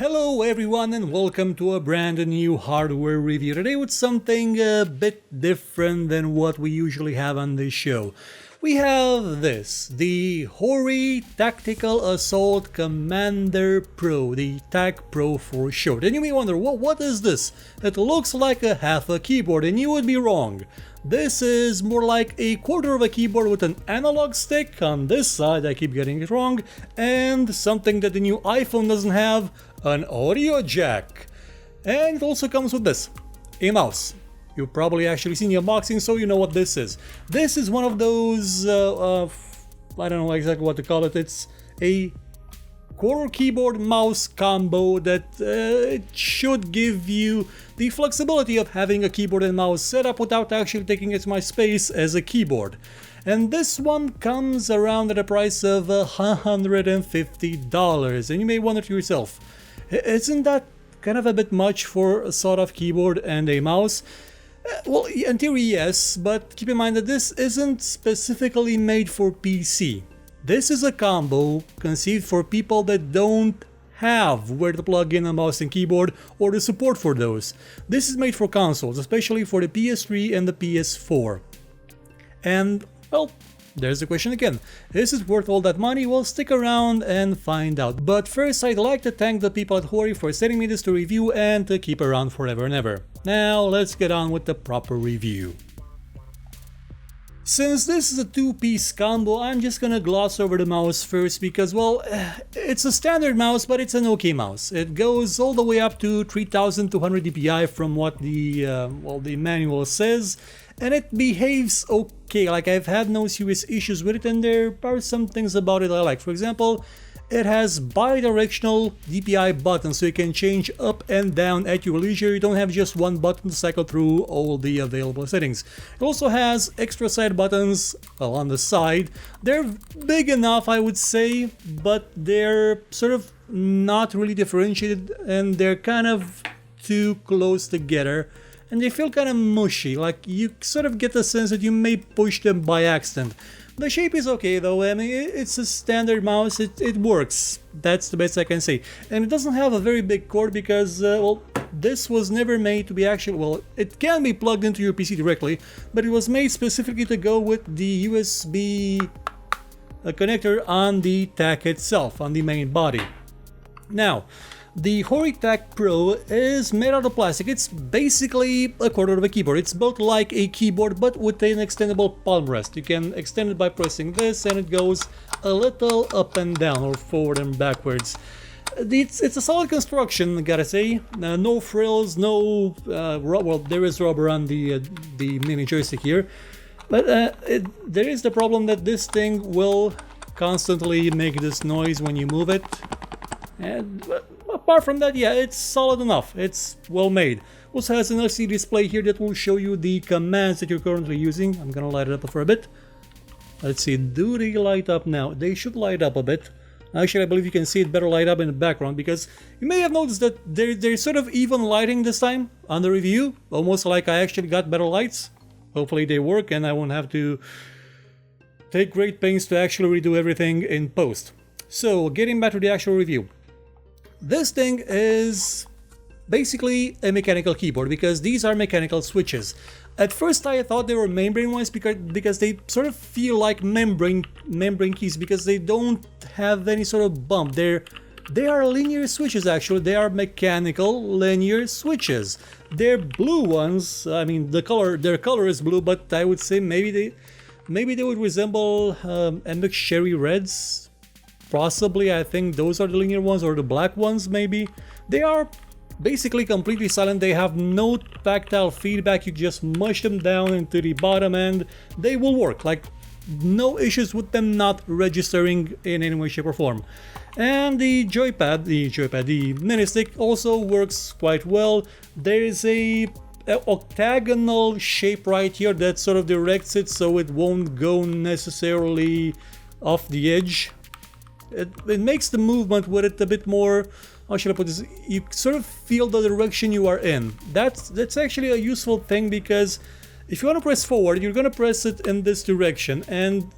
Hello everyone and welcome to a brand new hardware review. Today with something a bit different than what we usually have on this show. We have this, the Hori Tactical Assault Commander Pro, the TAC Pro for short. And you may wonder, well, what is this? It looks like a half a keyboard, and you would be wrong. This is more like a quarter of a keyboard with an analog stick on this side, I keep getting it wrong, and something that the new iPhone doesn't have, an audio jack. And it also comes with this, a mouse. You've probably actually seen the unboxing, so you know what this is. This is one of those, I don't know exactly what to call it, it's a quarter keyboard mouse combo that it should give you the flexibility of having a keyboard and mouse set up without actually taking as much space as a keyboard. And this one comes around at a price of $150. And you may wonder to yourself, isn't that kind of a bit much for a sort of keyboard and a mouse? Well, in theory, yes, but keep in mind that this isn't specifically made for PC. This is a combo conceived for people that don't have where to plug in a mouse and keyboard or the support for those. This is made for consoles, especially for the PS3 and the PS4. And, well, there's the question again. Is it worth all that money? Well, stick around and find out. But first, I'd like to thank the people at Hori for sending me this to review and to keep around forever and ever. Now, let's get on with the proper review. Since this is a two-piece combo, I'm just gonna gloss over the mouse first because, well, it's a standard mouse, but it's an okay mouse. It goes all the way up to 3200 dpi from what the manual says, and it behaves okay. Like, I've had no serious issues with it, and there are some things about it I like. For example, it has bi-directional DPI buttons, so you can change up and down at your leisure. You don't have just one button to cycle through all the available settings. It also has extra side buttons on the side. They're big enough, I would say, but they're sort of not really differentiated, and they're kind of too close together. And they feel kind of mushy, like you sort of get the sense that you may push them by accident. The shape is okay though. I mean, it's a standard mouse, it works. That's the best I can say. And it doesn't have a very big cord because, well, this was never made to be actually, well, it can be plugged into your PC directly, but it was made specifically to go with the USB connector on the TAC itself, on the main body. Now, the Hori TAC Pro is made out of plastic. It's basically a quarter of a keyboard. It's built like a keyboard but with an extendable palm rest. You can extend it by pressing this and it goes a little up and down or forward and backwards. It's a solid construction, gotta say. No frills, no well, there is rubber on the mini joystick here, but there is the problem that this thing will constantly make this noise when you move it. And apart from that, yeah, it's solid enough. It's well made. Also has an LCD display here that will show you the commands that you're currently using. I'm gonna light it up for a bit. Let's see, do they light up now? They should light up a bit. Actually, I believe you can see it better light up in the background because you may have noticed that they're sort of even lighting this time on the review. Almost like I actually got better lights. Hopefully they work and I won't have to take great pains to actually redo everything in post. So, getting back to the actual review. This thing is basically a mechanical keyboard because these are mechanical switches. At first I thought they were membrane ones because they sort of feel like membrane keys because they don't have any sort of bump. They are linear switches actually. They are mechanical linear switches. They're blue ones. I mean their color is blue, but I would say maybe they would resemble MX Cherry Reds. Possibly, I think those are the linear ones or the black ones maybe. They are basically completely silent. They have no tactile feedback. You just mush them down into the bottom and they will work. Like, no issues with them not registering in any way, shape or form. And the Joypad, the mini stick also works quite well. There is a octagonal shape right here that sort of directs it so it won't go necessarily off the edge. It makes the movement with it a bit more, how should I put this, you sort of feel the direction you are in. That's actually a useful thing because if you want to press forward, you're going to press it in this direction, and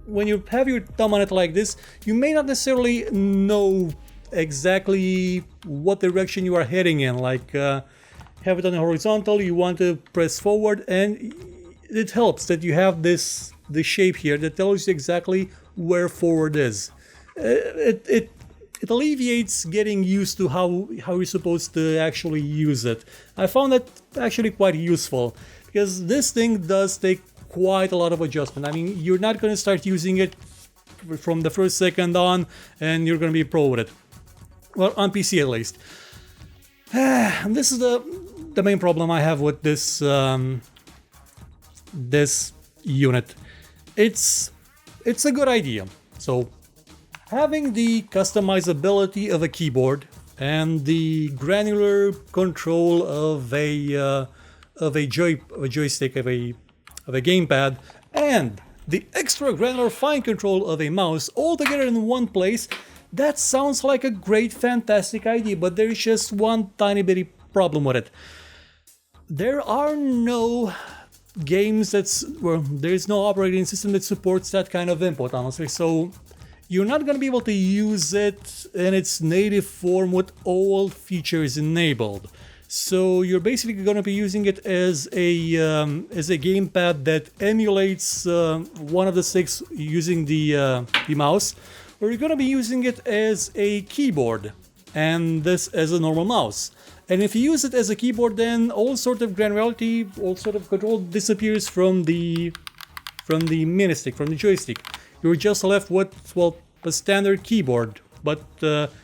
when you have your thumb on it like this, you may not necessarily know exactly what direction you are heading in. Like have it on the horizontal, you want to press forward, and it helps that you have this shape here that tells you exactly where forward is. It alleviates getting used to how you're supposed to actually use it. I found that actually quite useful, because this thing does take quite a lot of adjustment. I mean, you're not going to start using it from the first second on and you're going to be pro with it. Well, on PC at least. And this is the main problem I have with this this unit. It's a good idea. So having the customizability of a keyboard and the granular control of a joystick, of a gamepad, and the extra granular fine control of a mouse all together in one place, that sounds like a great, fantastic idea, but there's just one tiny bitty problem with it. There are no games there's no operating system that supports that kind of input, honestly, so you're not going to be able to use it in its native form with all features enabled. So you're basically going to be using it as a gamepad that emulates one of the sticks using the mouse, or you're going to be using it as a keyboard, and this as a normal mouse. And if you use it as a keyboard, then all sort of granularity, all sort of control disappears from the mini-stick, from the joystick. You're just left with, well, a standard keyboard, but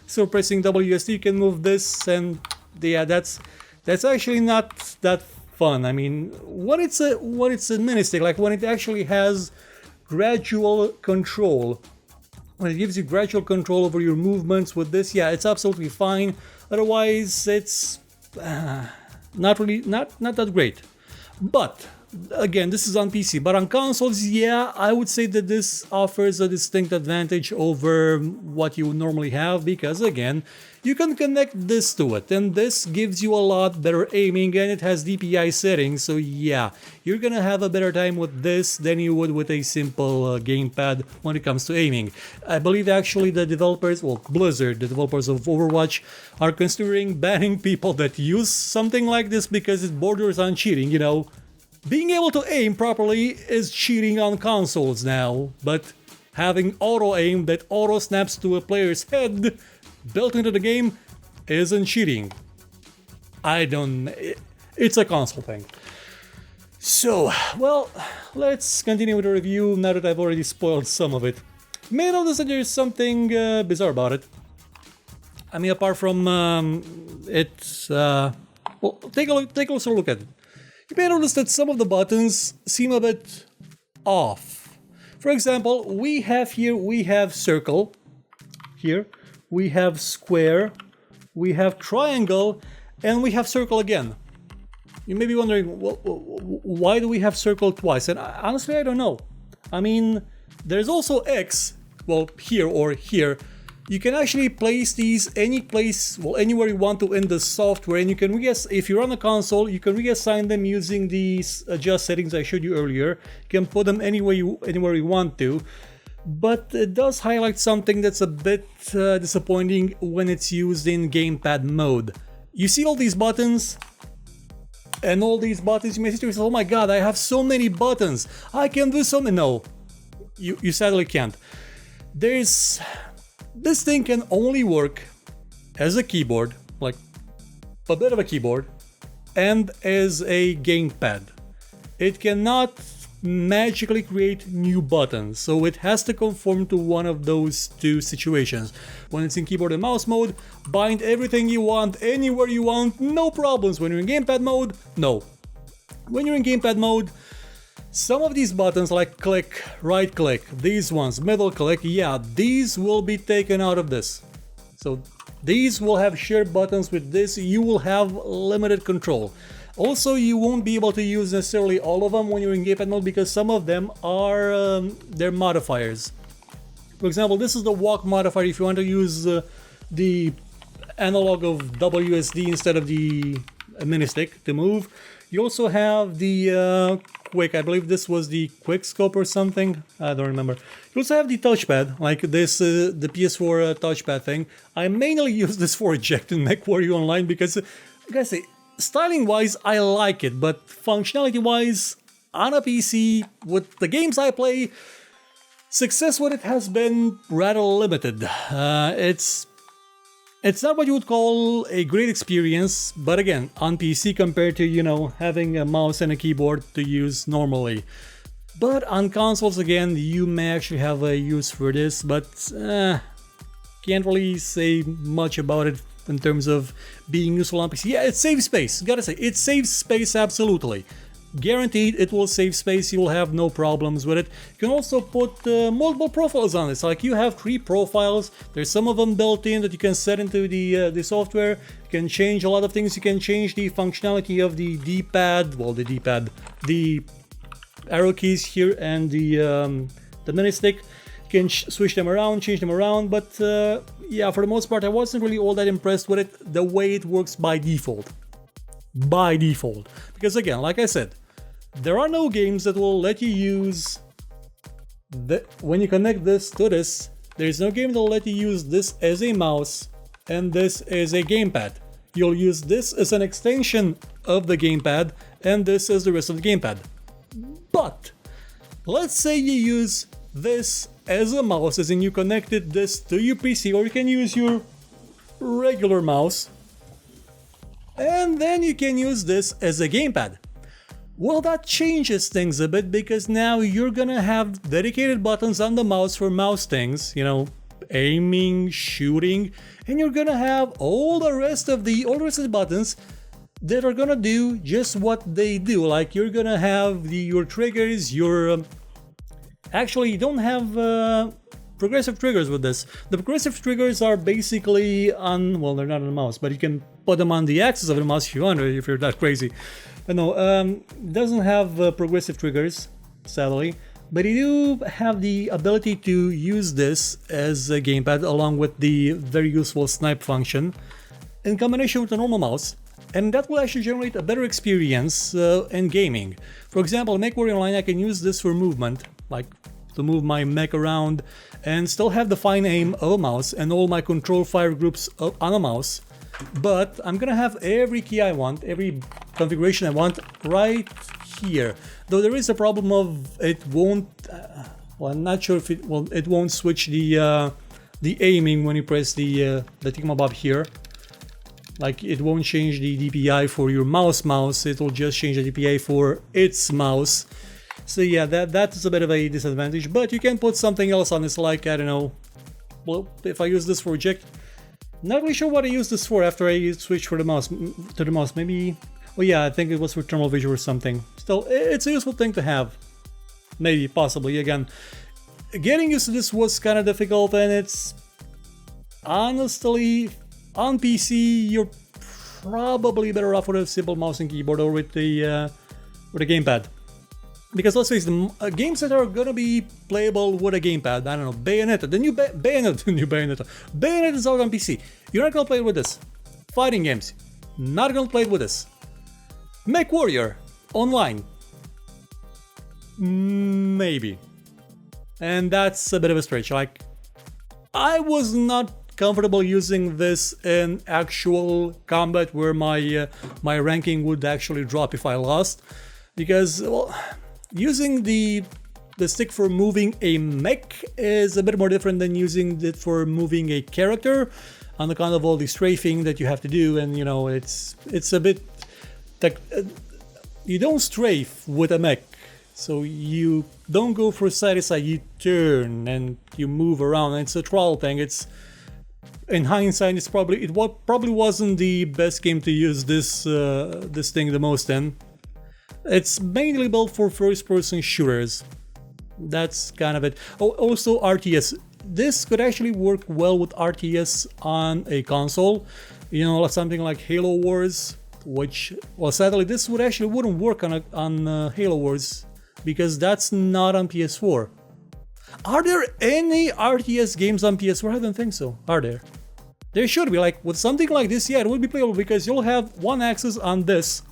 still pressing WSD, you can move this, and yeah, that's actually not that fun. I mean, when it's a mini-stick, like when it actually has gradual control, when it gives you gradual control over your movements with this, yeah, it's absolutely fine. Otherwise, it's not that great. But again, this is on PC, but on consoles, yeah, I would say that this offers a distinct advantage over what you would normally have, because again, you can connect this to it, and this gives you a lot better aiming, and it has DPI settings, so yeah, you're gonna have a better time with this than you would with a simple gamepad when it comes to aiming. I believe actually the developers, well, Blizzard, the developers of Overwatch, are considering banning people that use something like this because it borders on cheating, you know. Being able to aim properly is cheating on consoles now, but having auto-aim that auto-snaps to a player's head built into the game isn't cheating. It's a console thing. So, well, let's continue with the review now that I've already spoiled some of it. You may notice that there's something bizarre about it. I mean, apart from well, take a closer look at it. You may notice that some of the buttons seem a bit off. For example, we have circle, here, we have square, we have triangle, and we have circle again. You may be wondering, well, why do we have circle twice? And honestly, I don't know. I mean, there's also X, well, here or here. You can actually place these any place, well, anywhere you want to in the software, and you can if you're on a console, you can reassign them using these adjust settings I showed you earlier. You can put them anywhere you want to, but it does highlight something that's a bit disappointing when it's used in gamepad mode. You see all these buttons? And all these buttons, you may say to yourself, oh my god, I have so many buttons, I can do something. No, you sadly can't. This thing can only work as a keyboard, like a bit of a keyboard, and as a gamepad. It cannot magically create new buttons, so it has to conform to one of those two situations. When it's in keyboard and mouse mode, bind everything you want, anywhere you want, no problems. When you're in gamepad mode, no. When you're in gamepad mode, some of these buttons like click, right click, these ones, middle click, yeah, these will be taken out of this. So these will have shared buttons with this, you will have limited control. Also, you won't be able to use necessarily all of them when you're in gamepad mode because some of them are they're modifiers. For example, this is the walk modifier if you want to use the analog of WSD instead of the mini stick to move. You also have the quick. I believe this was the quick scope or something. I don't remember. You also have the touchpad, like this, the PS4 touchpad thing. I mainly use this for ejecting MechWarrior Online because, like I say, styling-wise, I like it, but functionality-wise, on a PC, with the games I play, success with it has been rather limited. It's not what you would call a great experience, but again, on PC compared to, you know, having a mouse and a keyboard to use normally. But on consoles, again, you may actually have a use for this, but can't really say much about it in terms of being useful on PC. Yeah, it saves space, gotta say, it saves space absolutely. Guaranteed it will save space, you will have no problems with it. You can also put multiple profiles on this, like you have 3 profiles, there's some of them built in that you can set into the software. You can change a lot of things, you can change the functionality of the D-pad, well the D-pad, the arrow keys here and the mini stick. You can switch them around, change them around, but yeah, for the most part I wasn't really all that impressed with it, the way it works by default. By default. Because again, like I said, there are no games that will let you use when you connect this to this, there's no game that will let you use this as a mouse and this as a gamepad. You'll use this as an extension of the gamepad and this as the rest of the gamepad. But let's say you use this as a mouse, as in you connected this to your PC, or you can use your regular mouse and then you can use this as a gamepad. Well, that changes things a bit because now you're gonna have dedicated buttons on the mouse for mouse things, you know, aiming, shooting, and you're gonna have all the rest of the buttons that are gonna do just what they do. Like you're gonna have your triggers, your actually you don't have progressive triggers with this. The progressive triggers are basically on, well, they're not on the mouse, but you can put them on the axis of the mouse if you want, if you're that crazy. No, doesn't have progressive triggers, sadly, but you do have the ability to use this as a gamepad along with the very useful snipe function in combination with a normal mouse, and that will actually generate a better experience in gaming. For example, in MechWarrior Online, I can use this for movement, like to move my mech around and still have the fine aim of a mouse and all my control fire groups on a mouse. But I'm gonna have every key I want, every configuration I want right here. Though there is a problem of it won't, well, I'm not sure if it won't switch the aiming when you press the thingamabob here. Like it won't change the DPI for your mouse, it will just change the DPI for its mouse. So yeah, that is a bit of a disadvantage, but you can put something else on this, like, I don't know, well, if I use this for eject, not really sure what I use this for after I switch for the mouse, maybe, well yeah, I think it was for thermal vision or something. Still, it's a useful thing to have, maybe, possibly. Again, getting used to this was kind of difficult, and it's, honestly, on PC, you're probably better off with a simple mouse and keyboard or with the gamepad. Because let's face it, games that are gonna be playable with a gamepad, I don't know, Bayonetta, the new Bayonetta. Bayonetta is out on PC. You're not gonna play it with this. Fighting games, not gonna play it with this. MechWarrior Online, maybe. And that's a bit of a stretch. Like, I was not comfortable using this in actual combat where my ranking would actually drop if I lost, because, well, using the stick for moving a mech is a bit more different than using it for moving a character, on account of all the strafing that you have to do, and you know, it's a bit like you don't strafe with a mech, so you don't go from side to side, you turn and you move around, and it's a trial thing. It's, in hindsight, it probably wasn't the best game to use this thing the most in. It's mainly built for first-person shooters. That's kind of it. Oh, also RTS. This could actually work well with RTS on a console. You know, something like Halo Wars, which, well, sadly, this wouldn't work on Halo Wars because that's not on PS4. Are there any RTS games on PS4? I don't think so. Are there? There should be. Like, with something like this, yeah, it would be playable because you'll have one axis on this,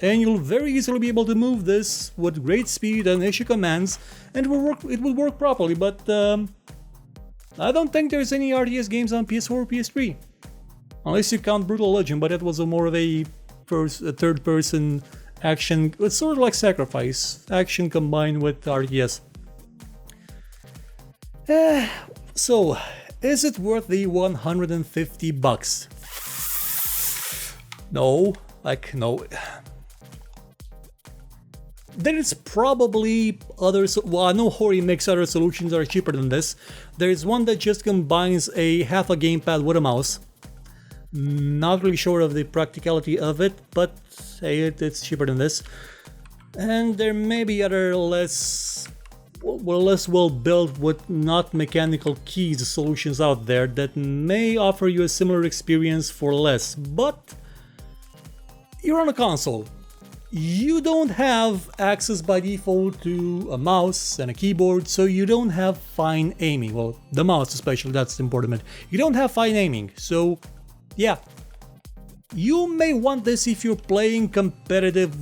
and you'll very easily be able to move this with great speed and issue commands, and it will work properly. But I don't think there's any RTS games on PS4 or PS3, unless you count Brutal Legend, but that was more of a third-person action. It's sort of like Sacrifice action combined with RTS. So, is it worth the $150? No, no. There is probably others. Well, I know Hori makes other solutions that are cheaper than this. There is one that just combines half a gamepad with a mouse. Not really sure of the practicality of it, but hey, it's cheaper than this. And there may be other less well built with not mechanical keys solutions out there that may offer you a similar experience for less. But you're on a console. You don't have access by default to a mouse and a keyboard, so you don't have fine aiming. Well, the mouse especially, that's the important bit. You don't have fine aiming, so yeah. You may want this if you're playing competitive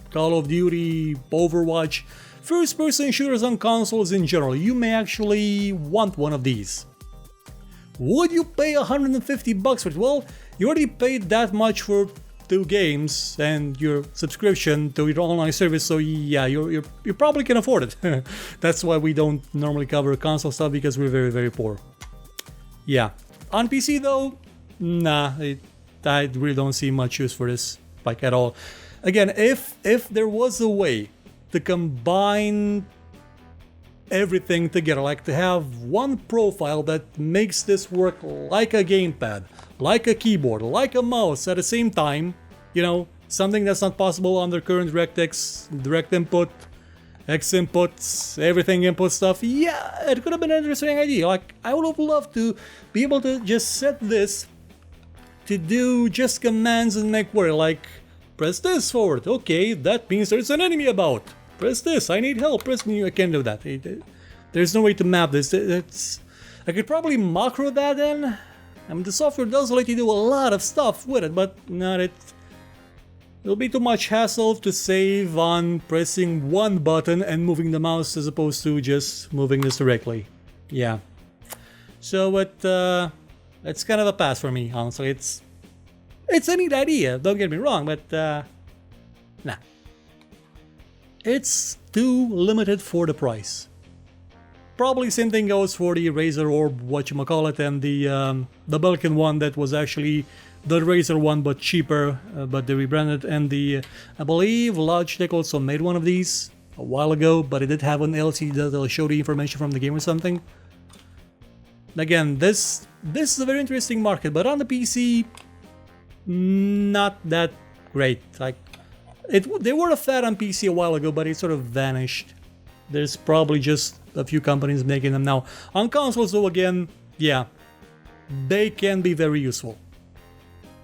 Call of Duty, Overwatch, first-person shooters on consoles in general. You may actually want one of these. Would you pay $150 for it? Well, you already paid that much for 2 games and your subscription to your online service, so yeah, you probably can afford it. That's why we don't normally cover console stuff, because we're very, very poor. Yeah. On PC though, nah, I really don't see much use for this, like, at all. Again, if there was a way to combine everything together, like to have one profile that makes this work like a gamepad, like a keyboard, like a mouse at the same time, you know, something that's not possible under current DirectX, direct input, X inputs, everything input stuff, yeah, it could have been an interesting idea. Like, I would have loved to be able to just set this to do just commands and make work, like, press this forward, okay, that means there's an enemy about. Press this, I need help, press me, I can't do that. There's no way to map this. I could probably macro that in. I mean, the software does let you do a lot of stuff with it, but it'll be too much hassle to save on pressing one button and moving the mouse as opposed to just moving this directly. Yeah. So it's kind of a pass for me, honestly. It's a neat idea, don't get me wrong, but nah. It's too limited for the price. Probably same thing goes for the Razer Orb, whatchamacallit, and the Belkin one that was actually the Razer one but cheaper, but they rebranded, and I believe Logitech also made one of these a while ago, but it did have an LCD that'll show the information from the game or something. Again, this is a very interesting market, but on the PC, not that great. Like, they were a fad on PC a while ago, but it sort of vanished. There's probably just a few companies making them now. On consoles though, again, yeah, they can be very useful.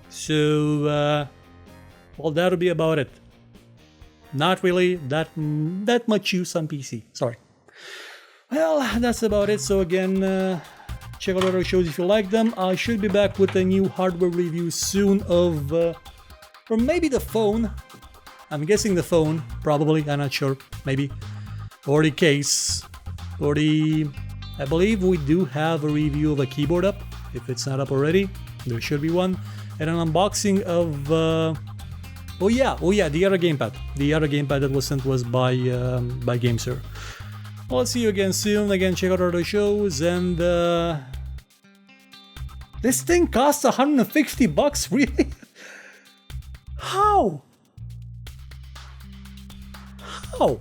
So, well, that'll be about it. Not really that much use on PC, sorry. Well, that's about it. So again, check out other shows if you like them. I should be back with a new hardware review soon of, or maybe the phone. I'm guessing the phone, probably, I'm not sure, maybe. Or the case, or I believe we do have a review of a keyboard up. If it's not up already, there should be one. And an unboxing of, oh yeah, the other gamepad. The other gamepad that was sent was by GameSir. Well, I'll see you again soon. Again, check out our other shows, and this thing costs $150, really? How? How?